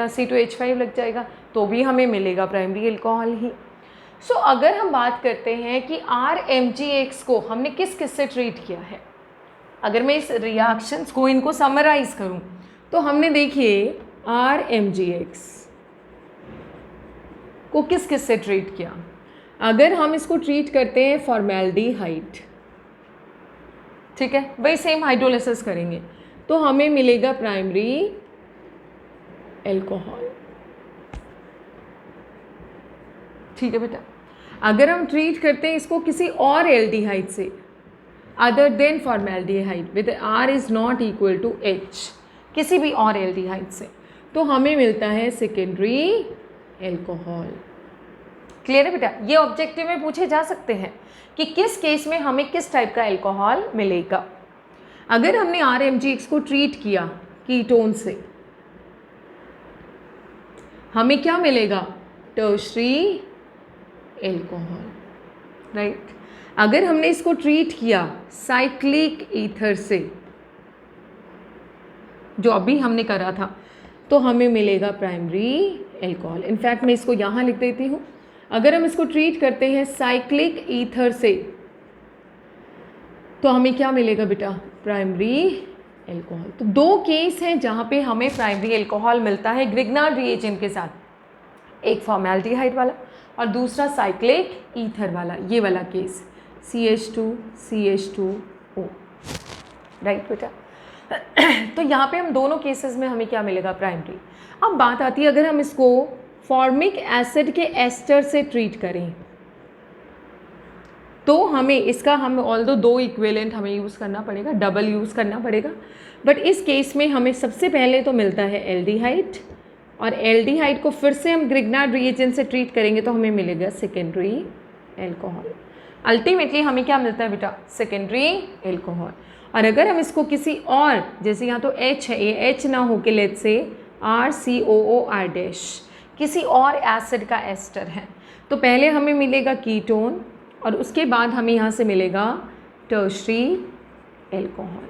C2H5 लग जाएगा, तो भी हमें मिलेगा प्राइमरी एल्कोहल ही। सो अगर हम बात करते हैं कि RMgX को हमने किस किस से ट्रीट किया है, अगर मैं इस रिएक्शंस को इनको समराइज करूं तो हमने देखिए RMgX को किस किस से ट्रीट किया। अगर हम इसको ट्रीट करते हैं फॉर्मेल्डिहाइड, ठीक है, वही सेम हाइड्रोलिसिस करेंगे तो हमें मिलेगा प्राइमरी एल्कोहल, ठीक है बेटा। अगर हम ट्रीट करते हैं इसको किसी और एल्डिहाइड से other than formaldehyde with R is not equal to H, किसी भी और एल्डिहाइड से, तो हमें मिलता है सेकेंडरी एल्कोहल। क्लियर है बेटा। ये ऑब्जेक्टिव में पूछे जा सकते हैं कि किस केस में हमें किस टाइप का एल्कोहल मिलेगा। अगर हमने RMgX को ट्रीट किया कीटोन से, हमें क्या मिलेगा, टर्शरी एल्कोहल, राइट। अगर हमने इसको ट्रीट किया साइक्लिक ईथर से, जो अभी हमने करा था, तो हमें मिलेगा प्राइमरी एल्कोहल। इनफैक्ट मैं इसको यहाँ लिख देती हूँ। अगर हम इसको ट्रीट करते हैं साइक्लिक ईथर से तो हमें क्या मिलेगा बेटा, प्राइमरी एल्कोहल। तो दो केस हैं जहाँ पे हमें प्राइमरी एल्कोहल मिलता है ग्रिग्नार्ड रिएजेंट के साथ, एक फॉर्मेल्डिहाइड वाला और दूसरा साइक्लिक ईथर वाला, ये वाला केस CH2CH2O, राइट बेटा। तो यहाँ पे हम दोनों केसेस में हमें क्या मिलेगा, प्राइमरी। अब बात आती है अगर हम इसको फॉर्मिक एसिड के एस्टर से ट्रीट करें तो हमें इसका ऑल्दो दो इक्विवेलेंट हमें यूज़ करना पड़ेगा, डबल यूज़ करना पड़ेगा, बट इस केस में हमें सबसे पहले तो मिलता है एल्डिहाइड, और एल्डिहाइड को फिर से हम ग्रिग्नार्ड रिएजेंट से ट्रीट करेंगे तो हमें मिलेगा सेकेंडरी एल्कोहल। अल्टीमेटली हमें क्या मिलता है बेटा, सेकेंडरी एल्कोहल। और अगर हम इसको किसी और, जैसे यहाँ तो H है, ये H ना हो के लेट्स से RCOOR डैश किसी और एसिड का एस्टर है, तो पहले हमें मिलेगा कीटोन और उसके बाद हमें यहाँ से मिलेगा टर्शरी एल्कोहल।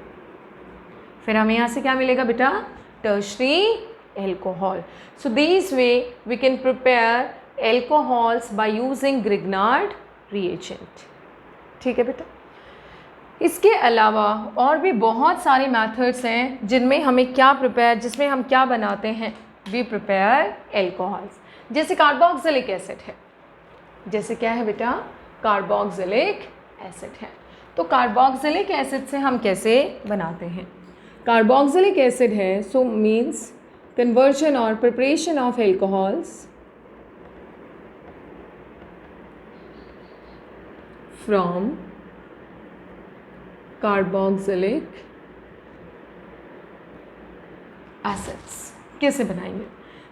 फिर हमें यहाँ से क्या मिलेगा बेटा, tertiary alcohol. So this way we can prepare alcohols by using Grignard reagent, ठीक है बेटा। इसके अलावा और भी बहुत सारे मेथड्स हैं जिसमें हम क्या बनाते हैं, वी प्रिपेयर एल्कोहल्स। जैसे कार्बोक्सिलिक एसिड है, जैसे क्या है बेटा, कार्बोक्सिलिक एसिड है, तो कार्बोक्सिलिक एसिड से हम कैसे बनाते हैं। कार्बोक्सिलिक एसिड है, सो मीन्स कन्वर्जन और preparation of alcohols from carboxylic acids. कैसे बनाएंगे,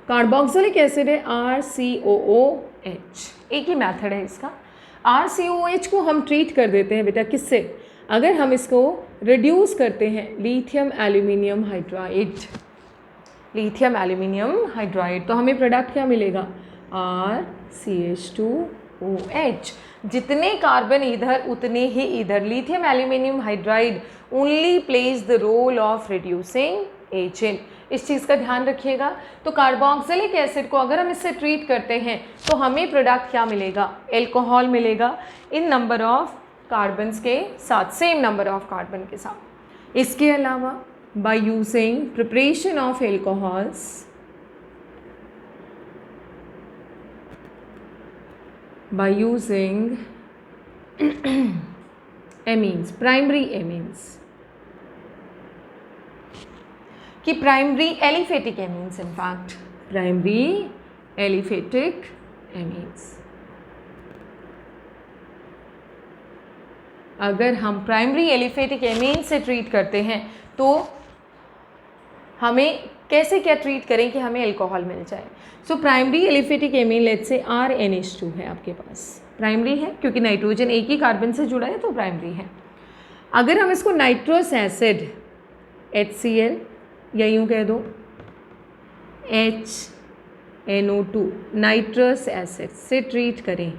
कार्बोक्सिलिक एसिड है RCOOH, एक ही मेथड है इसका। RCOOH को हम ट्रीट कर देते हैं बेटा किससे, अगर हम इसको रिड्यूस करते हैं लिथियम एल्यूमिनियम हाइड्राइड, तो हमें प्रोडक्ट क्या मिलेगा, RCH2OH। जितने कार्बन इधर उतने ही इधर, lithium aluminium hydride only plays the role of reducing agent, इस चीज़ का ध्यान रखिएगा। तो कार्बोक्सिलिक एसिड को अगर हम इससे ट्रीट करते हैं तो हमें प्रोडक्ट क्या मिलेगा, एल्कोहल मिलेगा, इन नंबर ऑफ कार्बन्स के साथ, सेम नंबर ऑफ कार्बन के साथ। इसके अलावा by using preparation of alcohols by using amines, primary amines, कि primary aliphatic amines, in fact primary aliphatic amines. अगर हम प्राइमरी एलिफेटिक एमीन से ट्रीट करते हैं तो हमें कैसे क्या ट्रीट करें कि हमें अल्कोहल मिल जाए। So primary aliphatic amine let's say RNH2 है आपके पास, प्राइमरी है क्योंकि नाइट्रोजन एक ही कार्बन से जुड़ा है तो प्राइमरी है। अगर हम इसको नाइट्रस एसिड HCl या यूँ कह दो HNO2 नाइट्रस एसिड से ट्रीट करें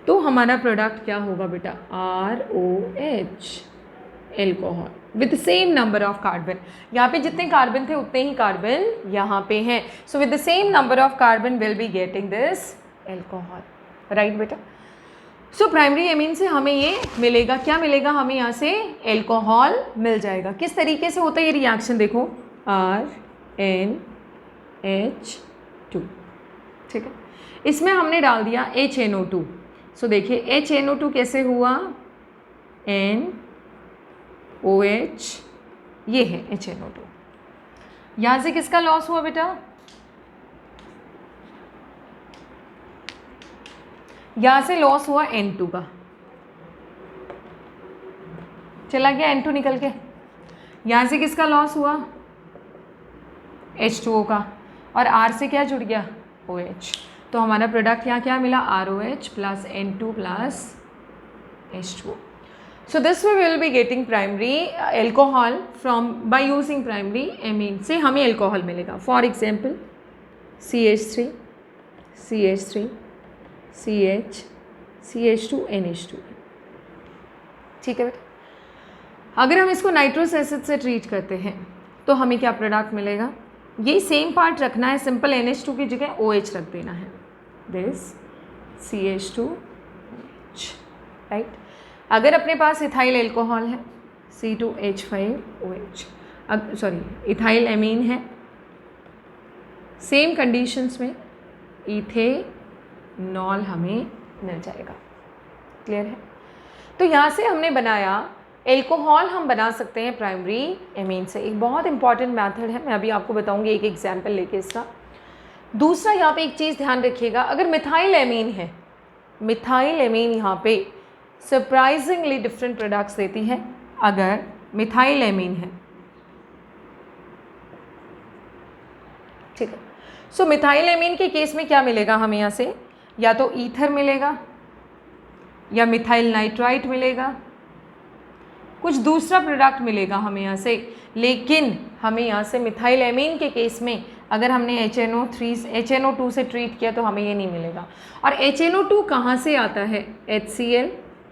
तो हमारा प्रोडक्ट क्या होगा बेटा, ROH, alcohol with same number of carbon. यहाँ पे जितने कार्बन थे उतने ही कार्बन यहाँ पे हैं, so with the same number of carbon will be getting this alcohol, right बेटा। सो प्राइमरी एमीन से हमें ये मिलेगा, क्या मिलेगा हमें यहाँ से, एल्कोहल मिल जाएगा। किस तरीके से होता है ये रिएक्शन, देखो RNH2, ठीक है। इसमें हमने डाल दिया HNO2, सो देखिए HNO2 कैसे हुआ, NOH, ये है HNO2। यहाँ से किसका लॉस हुआ बेटा, यहाँ से लॉस हुआ N2 का, चला गया N2 निकल के। यहाँ से किसका लॉस हुआ, H2O का, और R से क्या जुड़ गया, OH। तो हमारा प्रोडक्ट यहाँ क्या मिला, ROH plus N2 plus H2O। So this way we will be getting primary alcohol from by using primary amine से हमें alcohol मिलेगा। For example CH3, CH3, CH, CH2, NH2, ठीक है बेटा। अगर हम इसको नाइट्रस एसिड से ट्रीट करते हैं तो हमें क्या प्रोडक्ट मिलेगा, ये सेम पार्ट रखना है, सिंपल NH2 की जगह OH रख देना है, दिस CH2OH, राइट। अगर अपने पास इथाइल एल्कोहल है C2H5OH, सॉरी इथाइल एमीन है, सेम कंडीशंस में इथेनॉल हमें मिल जाएगा, क्लियर है। तो यहाँ से हमने बनाया एल्कोहल, हम बना सकते हैं प्राइमरी एमीन से। एक बहुत इंपॉर्टेंट मेथड है, मैं अभी आपको बताऊंगी एक एग्जाम्पल लेके इसका। दूसरा यहाँ पे एक चीज़ ध्यान रखिएगा, अगर मिथाइल एमीन है, मिथाइल एमीन यहाँ पे सरप्राइजिंगली डिफरेंट प्रोडक्ट्स देती है। अगर मिथाइल एमीन है, ठीक है, सो मिथाइल एमीन के केस में क्या मिलेगा हमें यहाँ से, या तो ईथर मिलेगा या मिथाइल नाइट्राइट मिलेगा, कुछ दूसरा प्रोडक्ट मिलेगा हमें यहाँ से। लेकिन हमें यहाँ से मिथाइल एमीन के केस में अगर हमने HNO2 से ट्रीट किया तो हमें ये नहीं मिलेगा। और HNO2 कहाँ से आता है, HCl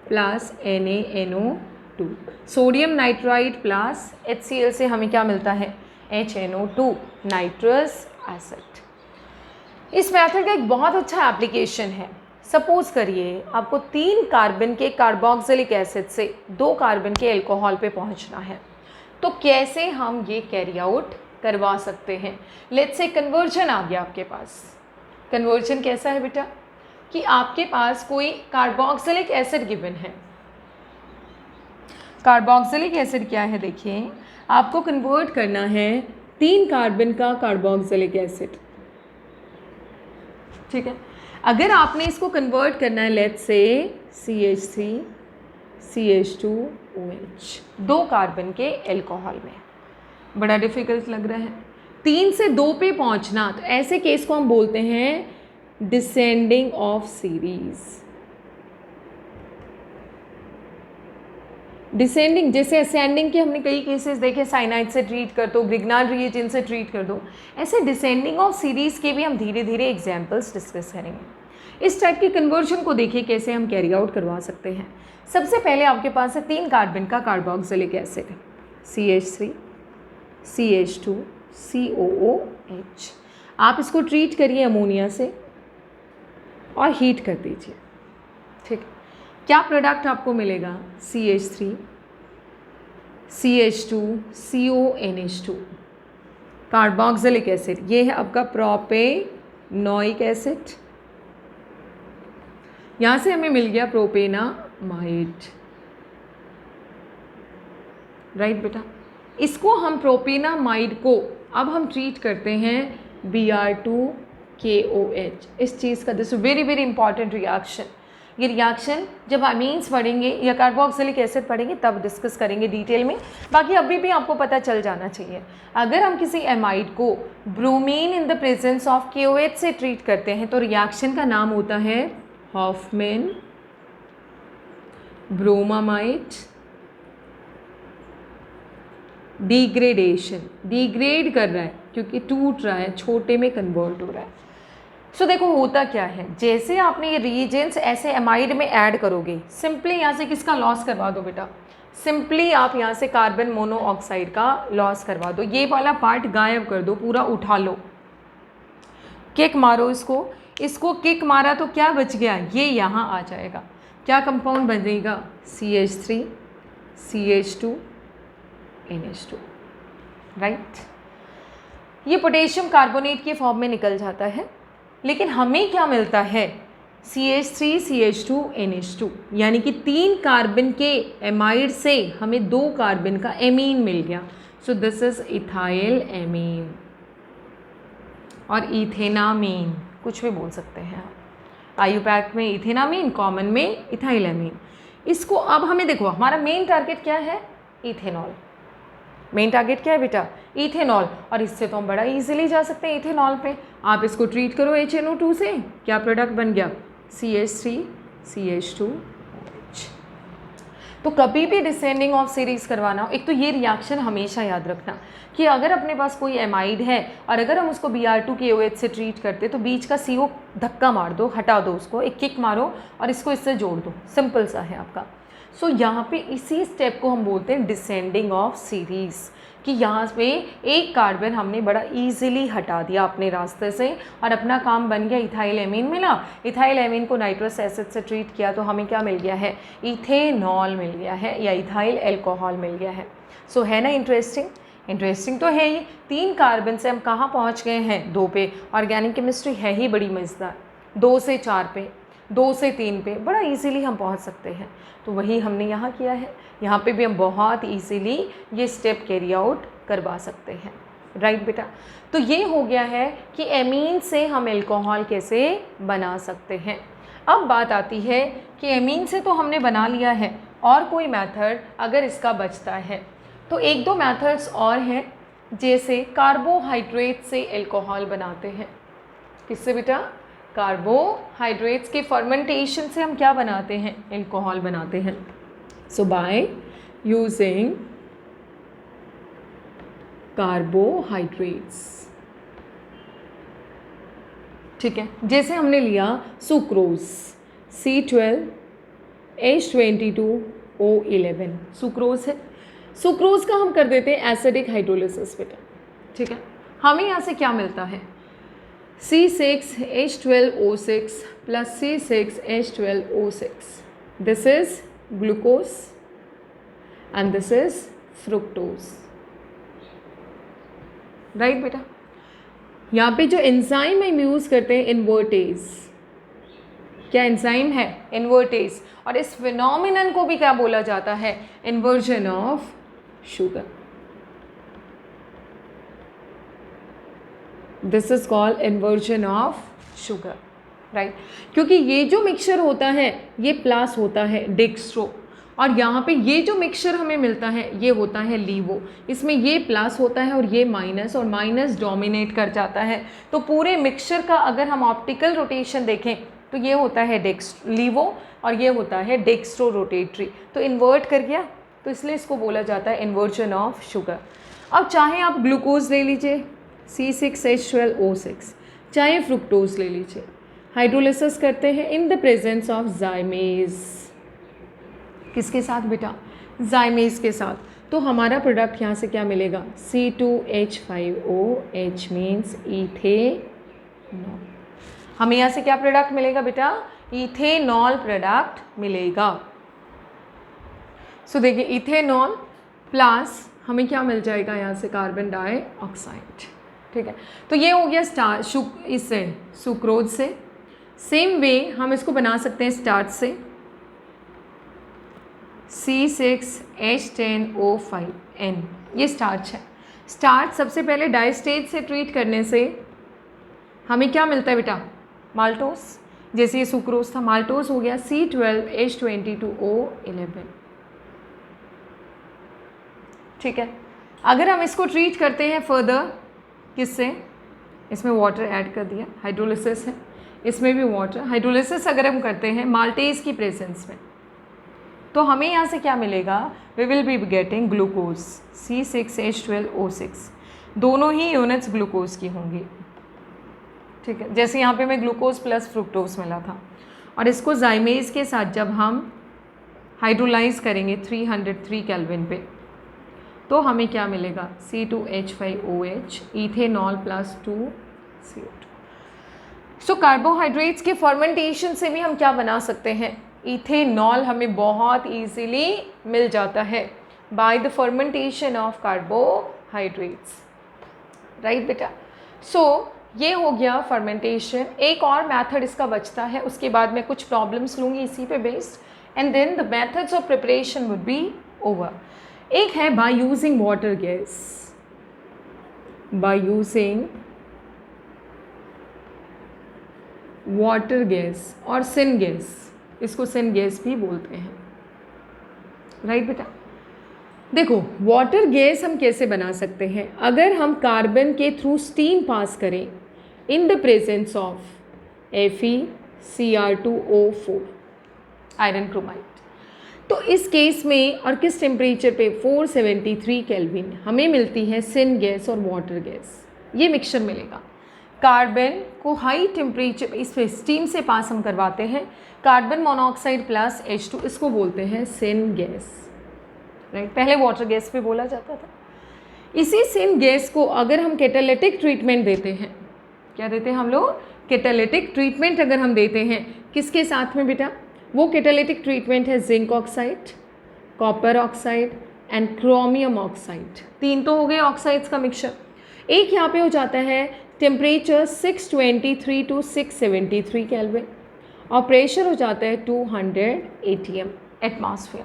plus NaNO2, sodium nitrite plus HCl से हमें क्या मिलता है, HNO2, नाइट्रस एसिड। इस मेथड का एक बहुत अच्छा एप्लीकेशन है। सपोज करिए आपको 3 कार्बन के कार्बोक्सिलिक एसिड से 2 कार्बन के अल्कोहल पे पहुंचना है, तो कैसे हम ये कैरी आउट करवा सकते हैं। लेट्स से कन्वर्जन आ गया आपके पास। कन्वर्जन कैसा है बेटा, कि आपके पास कोई कार्बोक्सिलिक एसिड गिवन है। कार्बोक्सिलिक एसिड क्या है, देखिए आपको कन्वर्ट करना है 3 कार्बन का कार्बोक्सिलिक एसिड, ठीक है। अगर आपने इसको कन्वर्ट करना है लेट्स से CH3, CH2OH, 2 कार्बन के एल्कोहल में, बड़ा डिफ़िकल्ट लग रहा है 3 से 2 पे पहुंचना, तो ऐसे केस को हम बोलते हैं डिसेंडिंग ऑफ सीरीज। डिसेंडिंग, जैसे असेंडिंग के हमने कई केसेस देखे, साइनाइड से ट्रीट कर दो, ग्रिग्नाल रिएजेंट से ट्रीट कर दो, ऐसे डिसेंडिंग ऑफ सीरीज़ के भी हम धीरे धीरे एग्जाम्पल्स डिस्कस करेंगे। इस टाइप के कन्वर्जन को देखिए कैसे हम कैरी आउट करवा सकते हैं। सबसे पहले आपके पास है 3 कार्बन का carboxylic acid, CH3, CH2, COOH। आप इसको ट्रीट करिए अमोनिया से और हीट कर दीजिए, ठीक। क्या प्रोडक्ट आपको मिलेगा, CH3, CH2, CONH2, carboxylic acid. ये है आपका प्रोपेनोइक एसिड, यहाँ से हमें मिल गया प्रोपेनामाइड, राइट बेटा। इसको हम प्रोपेनामाइड को अब हम ट्रीट करते हैं Br2KOH, इस चीज़ का। This very very important reaction. ये रिएक्शन जब अमीन्स पढ़ेंगे या कार्बोक्सिलिक एसिड पढ़ेंगे तब डिस्कस करेंगे डिटेल में, बाकी अभी भी आपको पता चल जाना चाहिए। अगर हम किसी एमाइड को bromine in the presence of KOH से ट्रीट करते हैं तो रिएक्शन का नाम होता है हॉफमैन ब्रोमामाइड डिग्रेडेशन। डिग्रेड कर रहा है क्योंकि टूट रहा है, छोटे में कन्वर्ट हो रहा है। सो देखो होता क्या है, जैसे आपने ये रिएजेंट्स ऐसे एमाइड में ऐड करोगे, सिंपली यहाँ से किसका लॉस करवा दो बेटा, सिंपली आप यहाँ से कार्बन मोनोऑक्साइड का लॉस करवा दो, ये वाला पार्ट गायब कर दो, पूरा उठा लो, किक मारो इसको किक मारा तो क्या बच गया, ये यहाँ आ जाएगा, क्या कंपाउंड बनेगा, CH3 CH2 NH2, राइट। ये पोटेशियम कार्बोनेट के फॉर्म में निकल जाता है, लेकिन हमें क्या मिलता है, CH3 CH2 NH2, यानी कि 3 कार्बन के एमाइड से हमें 2 कार्बन का एमीन मिल गया। So this is ethyl amine और इथेनामीन, कुछ भी बोल सकते हैं आप। आयुपैक में इथेनामीन, कॉमन में इथाइल एमीन। इसको अब हमें देखो, हमारा मेन टारगेट क्या है, इथेनॉल। मेन टारगेट क्या है बेटा, इथेनॉल, और इससे तो हम बड़ा इजीली जा सकते हैं इथेनॉल पे। आप इसको ट्रीट करो HNO2 से, क्या प्रोडक्ट बन गया, CH3 CH2। तो कभी भी डिसेंडिंग ऑफ सीरीज करवाना हो, एक तो ये रिएक्शन हमेशा याद रखना कि अगर अपने पास कोई एमाइड है और अगर हम उसको Br2KOH से ट्रीट करते तो बीच का CO धक्का मार दो, हटा दो उसको, एक किक मारो और इसको इससे जोड़ दो, सिंपल सा है आपका। सो यहाँ पे इसी स्टेप को हम बोलते हैं डिसेंडिंग ऑफ सीरीज़, कि यहाँ पे एक कार्बन हमने बड़ा इजीली हटा दिया अपने रास्ते से और अपना काम बन गया, इथाइल एमीन मिला। इथाइल एमीन को नाइट्रस एसिड से ट्रीट किया तो हमें क्या मिल गया है, इथेनॉल मिल गया है या इथाइल एल्कोहल मिल गया है। सो है ना इंटरेस्टिंग, इंटरेस्टिंग तो है ये। 3 कार्बन से हम कहाँ पहुँच गए हैं, 2 पे। ऑर्गेनिक केमिस्ट्री है ही बड़ी मज़ेदार, 2 से 4 पे, 2 से 3 पे बड़ा इजीली हम पहुंच सकते हैं। तो वही हमने यहाँ किया है, यहाँ पे भी हम बहुत इजीली ये स्टेप कैरी आउट करवा सकते हैं, राइट बेटा। तो ये हो गया है कि एमीन से हम एल्कोहल कैसे बना सकते हैं। अब बात आती है कि एमीन से तो हमने बना लिया है, और कोई मेथड अगर इसका बचता है तो 1-2 मेथड्स और हैं, जैसे कार्बोहाइड्रेट से एल्कोहल बनाते हैं। किससे बेटा, कार्बोहाइड्रेट्स के फर्मेंटेशन से हम क्या बनाते हैं, एल्कोहल बनाते हैं। सो बाय यूजिंग कार्बोहाइड्रेट्स, ठीक है। जैसे हमने लिया सुक्रोज, C12H22O11 सुक्रोज है। सुक्रोज का हम कर देते हैं एसिडिक हाइड्रोलिसिस बेटा, ठीक है। हमें यहाँ से क्या मिलता है, C6H12O6 plus C6H12O6. This is glucose and this is fructose. Right बेटा। यहाँ पे जो एंजाइम हम यूज़ करते हैं इन्वर्टेज, क्या एंजाइम है, इन्वर्टेज। और इस फिनोमिनन को भी क्या बोला जाता है, inversion of sugar. This is called inversion of sugar, right. क्योंकि ये जो मिक्सचर होता है ये प्लस होता है डेक्स्ट्रो, और यहाँ पे ये जो मिक्सचर हमें मिलता है ये होता है लीवो। इसमें ये प्लस होता है और ये माइनस, और माइनस डोमिनेट कर जाता है। तो पूरे मिक्सचर का अगर हम ऑप्टिकल रोटेशन देखें तो ये होता है लीवो और ये होता है डेक्स्ट्रो रोटेटरी। तो इन्वर्ट कर गया, तो इसलिए इसको बोला जाता है इन्वर्जन ऑफ शुगर। अब चाहे आप ग्लूकोज ले लीजिए C6H12O6, चाहे फ्रुक्टोज ले लीजिए, हाइड्रोलिसिस करते हैं इन द प्रेजेंस ऑफ जाइमेज। किसके साथ बेटा, जाइमेज के साथ। तो हमारा प्रोडक्ट यहाँ से क्या मिलेगा, C2H5OH मीन्स इथेनॉल। हमें यहाँ से क्या प्रोडक्ट मिलेगा बेटा, इथेनॉल प्रोडक्ट मिलेगा। सो देखिए इथेनॉल प्लस हमें क्या मिल जाएगा यहाँ से, कार्बन डाइऑक्साइड, ठीक है। तो ये हो गया इससे सुक्रोज से। सेम वे हम इसको बना सकते हैं स्टार्च से, C6H10O5N, ये स्टार्च है। स्टार्च सबसे पहले डाइस्टेज से ट्रीट करने से हमें क्या मिलता है बेटा, माल्टोस। जैसे ये सुक्रोज था, माल्टोस हो गया C12H22O11, ठीक है। अगर हम इसको ट्रीट करते हैं फर्दर, किससे, इसमें वाटर ऐड कर दिया, हाइड्रोलिसिस है, इसमें भी वाटर। हाइड्रोलिसिस अगर हम करते हैं माल्टेज की प्रेजेंस में, तो हमें यहाँ से क्या मिलेगा, we will be getting glucose C6H12O6। दोनों ही यूनिट्स ग्लूकोज की होंगी, ठीक है, जैसे यहाँ पे मैं ग्लूकोज प्लस फ्रुक्टोज मिला था और इसको जाइमेज के साथ जब हम हाइड्रोलाइज करेंगे 303 केल्विन पे तो हमें क्या मिलेगा, C2H5OH इथेनॉल प्लस 2CO2। सो कार्बोहाइड्रेट्स के फर्मेंटेशन से भी हम क्या बना सकते हैं, इथेनॉल हमें बहुत ईजीली मिल जाता है by the fermentation of carbohydrates, right बेटा। सो ये हो गया फर्मेंटेशन। एक और मेथड इसका बचता है, उसके बाद मैं कुछ प्रॉब्लम्स लूँगी इसी पे based and then the methods of preparation would be over. एक है by using water gas, by using water gas और सिन गैस, इसको सिन गैस भी बोलते हैं, राइट बेटा। देखो वाटर गैस हम कैसे बना सकते हैं, अगर हम कार्बन के थ्रू स्टीम पास करें in the presence of FeCr2O4 iron chromide, तो इस केस में और किस टेम्परेचर पे 473 केल्विन हमें मिलती है सिन गैस और वाटर गैस। ये मिक्सचर मिलेगा। कार्बन को हाई टेम्परेचर इस पे स्टीम से पास हम करवाते हैं, कार्बन मोनोऑक्साइड प्लस H2, इसको बोलते हैं सिन गैस, राइट। पहले वाटर गैस पे बोला जाता था। इसी सिन गैस को अगर हम कैटालिटिक ट्रीटमेंट देते हैं, क्या देते हैं हम लोग, कैटालिटिक ट्रीटमेंट अगर हम देते हैं किसके साथ में बेटा, वो कैटालिटिक ट्रीटमेंट है zinc oxide, copper oxide and chromium oxide. 3 तो हो गए ऑक्साइड्स का मिक्सचर। एक यहाँ पे हो जाता है टेम्परेचर 623 टू 673 केल्विन और प्रेशर हो जाता है 200 ATM एटमॉस्फेयर।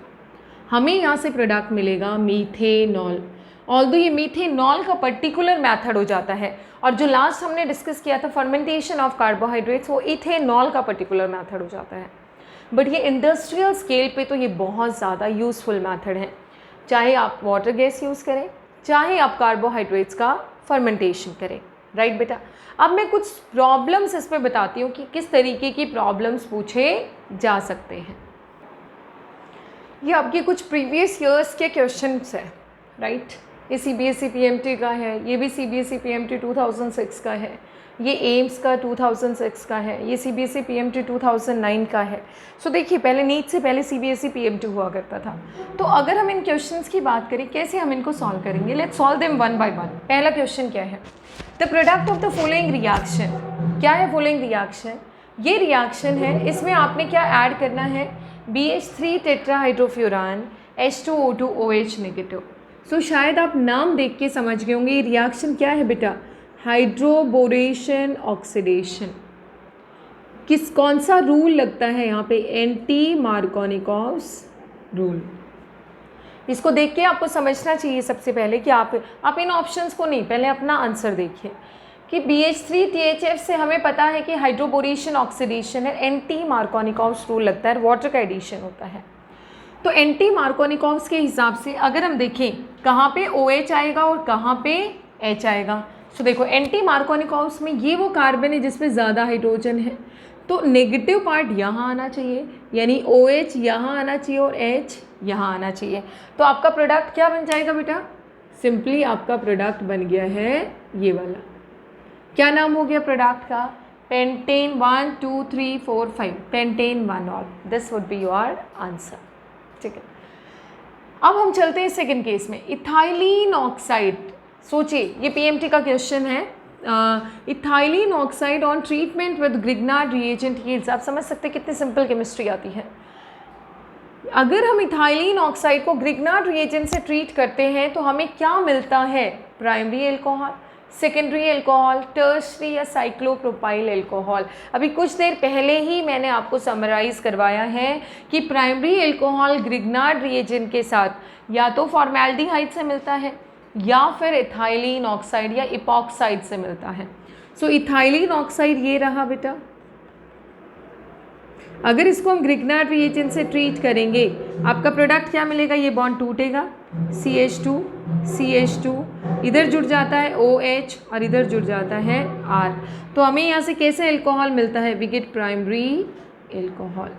हमें यहाँ से प्रोडक्ट मिलेगा मीथेनॉल। ऑल्दो ये मीथेनॉल का पर्टिकुलर मेथड हो जाता है और जो लास्ट हमने डिस्कस किया था फर्मेंटेशन ऑफ कार्बोहाइड्रेट्स, वो इथेनॉल का पर्टिकुलर मेथड हो जाता है। बट ये इंडस्ट्रियल स्केल पे तो ये बहुत ज़्यादा यूज़फुल मेथड है, चाहे आप वाटर गैस यूज़ करें, चाहे आप कार्बोहाइड्रेट्स का फर्मेंटेशन करें, राइट बेटा। अब मैं कुछ प्रॉब्लम्स इस पर बताती हूँ कि किस तरीके की प्रॉब्लम्स पूछे जा सकते हैं। ये आपके कुछ प्रीवियस ईयर्स के क्वेश्चंस है, राइट। ये CBSE PMT का है, ये भी CBSE PMT 2006 का है, ये एम्स का 2006 का है, ये CBSE PMT 2009 का है। सो देखिए पहले नीट से पहले CBSE PMT हुआ करता था। तो अगर हम इन क्वेश्चंस की बात करें कैसे हम इनको सॉल्व करेंगे, let's solve them one by one. पहला क्वेश्चन क्या है, the product of the following reaction. क्या है फॉलोइंग रिएक्शन, ये रिएक्शन है, इसमें आपने क्या ऐड करना है, BH3 टेट्राहाइड्रोफ्यूरान H2O2OH नेगेटिव। सो शायद आप नाम देख के समझ गए होंगे ये रिएक्शन क्या है बेटा, हाइड्रोबोरेशन ऑक्सीडेशन। कौन सा रूल लगता है यहाँ पे, एंटी मार्कोनिकॉव्स रूल। इसको देख के आपको समझना चाहिए सबसे पहले कि आप इन ऑप्शंस को नहीं, पहले अपना आंसर देखिए कि BH3 THF से हमें पता है कि हाइड्रोबोरेशन ऑक्सीडेशन है, एंटी मार्कोनिकॉव्स रूल लगता है, वाटर का एडिशन होता है। तो एंटी मार्कोनिकॉव्स के हिसाब से अगर हम देखें कहाँ पे OH आएगा और कहाँ पे H आएगा। सो देखो एंटी मार्कोनिकॉव्स में ये वो कार्बन है जिसमें ज़्यादा हाइड्रोजन है, तो नेगेटिव पार्ट यहाँ आना चाहिए, यानी OH यहाँ आना चाहिए और H यहाँ आना चाहिए। तो आपका प्रोडक्ट क्या बन जाएगा बेटा, सिंपली आपका प्रोडक्ट बन गया है ये वाला। क्या नाम हो गया प्रोडक्ट का, pentane 1 2 3 4 5, pentane 1 all. This would be your answer, ठीक है। अब हम चलते हैं सेकंड केस में, इथाइलिन ऑक्साइड। सोचिए ये PMT का क्वेश्चन है, ethylene oxide on treatment with Grignard reagent yields. आप समझ सकते हैं कितनी सिंपल केमिस्ट्री आती है। अगर हम इथाइलिन ऑक्साइड को ग्रिग्नार्ड रिएजेंट से ट्रीट करते हैं तो हमें क्या मिलता है, primary alcohol, secondary alcohol, tertiary या साइक्लोप्रोपाइल एल्कोहल। अभी कुछ देर पहले ही मैंने आपको समराइज करवाया है कि प्राइमरी एल्कोहल ग्रिग्नार्ड रिएजेंट के साथ या तो फॉर्मेल्डिहाइड से मिलता है या फिर इथाइलिन ऑक्साइड या इपॉक्साइड से मिलता है। सो इथाइलिन ऑक्साइड ये रहा बेटा। अगर इसको हम ग्रिग्नार्ड रिएजेंट से ट्रीट करेंगे आपका प्रोडक्ट क्या मिलेगा, ये बॉन्ड टूटेगा, CH2 CH2, इधर जुड़ जाता है OH और इधर जुड़ जाता है R। तो हमें यहाँ से कैसे एल्कोहल मिलता है, वी गेट प्राइमरी एल्कोहल।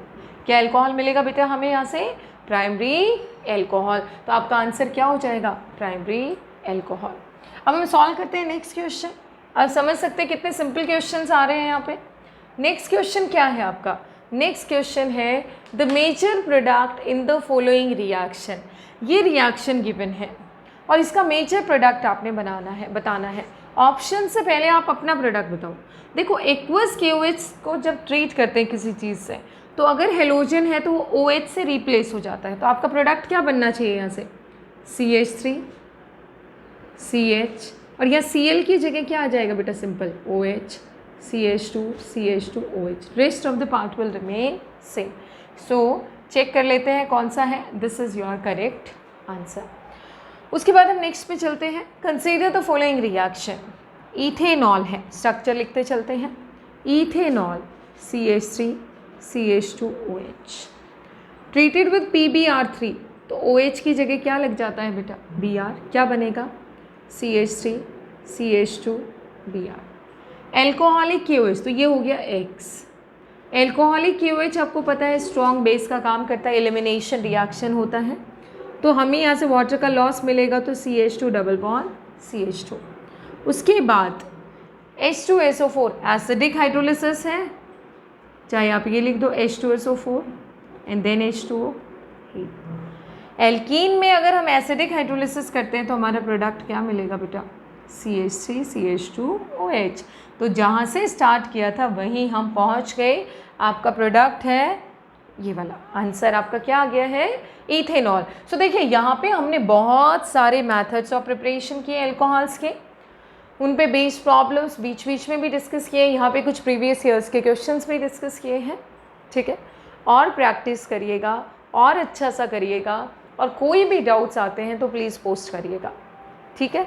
क्या एल्कोहल मिलेगा बेटा हमें यहाँ से, प्राइमरी एल्कोहल। तो आपका आंसर क्या हो जाएगा, प्राइमरी एल्कोहल। अब हम सॉल्व करते हैं नेक्स्ट क्वेश्चन। आप समझ सकते हैं कितने सिंपल क्वेश्चंस आ रहे हैं यहाँ पे। नेक्स्ट क्वेश्चन क्या है आपका? नेक्स्ट क्वेश्चन है the major product in the following reaction. ये रिएक्शन गिवन है और इसका मेजर प्रोडक्ट आपने बताना है। ऑप्शन से पहले आप अपना प्रोडक्ट बताओ। देखो एक्वस KOH को जब ट्रीट करते हैं किसी चीज़ से, तो अगर हेलोजन है तो वो OH से रिप्लेस हो जाता है। तो आपका प्रोडक्ट क्या बनना चाहिए यहाँ से? CH3 CH, और यहाँ Cl की जगह क्या आ जाएगा बेटा? Simple OH CH2 CH2 OH। Rest of the part will remain same. So check कर लेते हैं कौन सा है। This is your correct answer. उसके बाद हम नेक्स्ट पे चलते हैं। Consider the following reaction. Ethanol है, स्ट्रक्चर लिखते चलते हैं। Ethanol CH3 CH2 OH treated with PbR3, तो OH की जगह क्या लग जाता है बेटा? Br। क्या बनेगा? CH3 CH2 Br। Alcoholic KOH, तो ये हो गया X। एल्कोहलिक KOH आपको पता है स्ट्रॉन्ग बेस का काम करता है, एलिमिनेशन रिएक्शन होता है, तो हमें यहाँ से वाटर का लॉस मिलेगा, तो CH2 डबल बॉन्ड CH2। उसके बाद H2SO4 एसिडिक हाइड्रोलिसिस है, चाहे आप ये लिख दो H2SO4 and then H2O। Alkene में अगर हम एसिडिक हाइड्रोलिसिस करते हैं तो हमारा प्रोडक्ट क्या मिलेगा बेटा? CH3 CH2 OH। तो जहाँ से स्टार्ट किया था वहीं हम पहुँच गए। आपका प्रोडक्ट है ये वाला। आंसर आपका क्या आ गया है? इथेनॉल। सो देखिए यहाँ पे हमने बहुत सारे मेथड्स ऑफ प्रिपरेशन किए एल्कोहल्स के, उन पे बेस्ड प्रॉब्लम्स बीच बीच में भी डिस्कस किए। यहाँ पे कुछ प्रीवियस ईयर्स के क्वेश्चंस भी डिस्कस किए हैं, ठीक है। और प्रैक्टिस करिएगा और अच्छा सा करिएगा, और कोई भी डाउट्स आते हैं तो प्लीज़ पोस्ट करिएगा, ठीक है।